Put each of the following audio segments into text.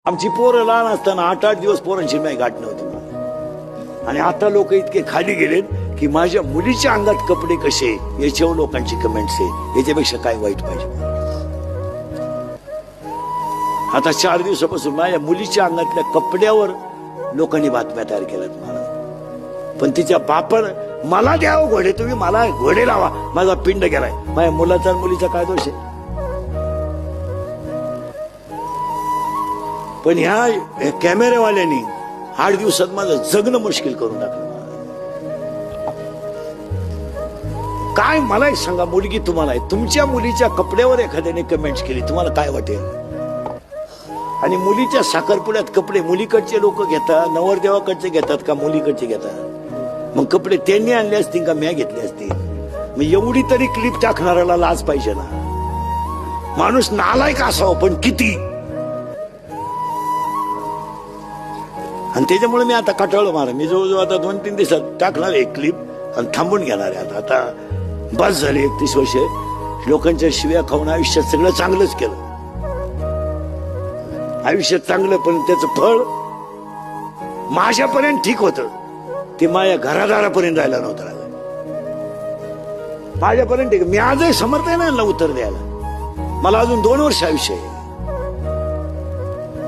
आमची पोरं लहान असताना 8-8 दिवस पोरांची नाही गाठ नव्हती मला. आणि आता लोक इतके खाली गेलेत की माझ्या मुलीच्या अंगात कपडे कसे याच्यावर लोकांची कमेंट्स आहे. याच्यापेक्षा काय वाईट पाहिजे. आता 4 दिवसापासून माझ्या मुलीच्या अंगातल्या कपड्यावर लोकांनी बातम्या तयार केल्यात मला. पण तिच्या बापानं मला द्यावं घोडे, तुम्ही मला घोडे लावा, माझा पिंड गेलाय. माझ्या मुलाचा आणि मुलीचा काय दोष आहे. पण ह्या कॅमेरेवाल्यांनी 8 दिवसात माझं जगणं मुश्किल करून टाकलं. काय मला एक सांगा, मुलगी तुम्हाला आहे, तुमच्या मुलीच्या कपड्यावर एखाद्याने कमेंट्स केली, तुम्हाला काय वाटेल. आणि मुलीच्या साखरपुड्यात कपडे मुलीकडचे लोक घेतात, नवरदेवाकडचे घेतात का मुलीकडचे घेतात. मग कपडे त्यांनी आणले असतील का म्या घेतले असतील. मग एवढी तरी क्लिप टाकणाऱ्याला लाज पाहिजे ना. माणूस नालायक असावं पण किती. आणि त्याच्यामुळे मी आता कटाळलो मारा. मी जवळजवळ आता 2-3 दिवसात टाकणार एक क्लिप आणि थांबून घेणार आहे. आता बस झाली 31 वर्ष लोकांच्या शिव्या खाऊन आयुष्यात सगळं चांगलंच केलं. आयुष्यात चांगलं, पण त्याचं फळ माझ्यापर्यंत ठीक होतं, ते माझ्या घरादारापर्यंत राहायला नव्हतं राहिलं. माझ्यापर्यंत ठीक. मी आजही समर्थ आहे ना उत्तर द्यायला. मला अजून 2 वर्ष आयुष्य आहे.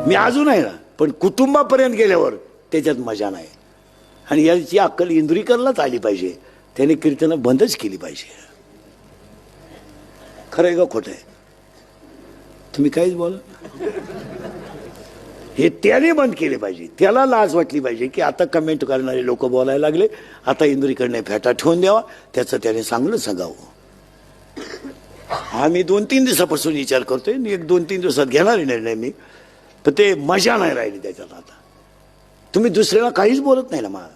मी अजून आहे ना, पण कुटुंबापर्यंत गेल्यावर त्याच्यात मजा नाही. आणि याची अक्कल इंद्रिकरलाच आली पाहिजे. त्याने कीर्तनं बंदच केली पाहिजे. खरं आहे का खोटं आहे. तुम्ही काहीच बोला. हे त्याने बंद केले पाहिजे. त्याला लाज वाटली पाहिजे की आता कमेंट करणारे लोक बोलायला लागले, आता इंद्रिकडने फेटा ठेवून द्यावा, त्याचं त्याने चांगलं सांगावं. हा मी 2-3 दिवसापासून विचार करतोय. 1-2-3 दिवसात घेणार निर्णय मी. पण ते मजा नाही राहिली त्याच्यात. आता तुम्ही दुसऱ्याला काहीच बोलत नाही ना मला.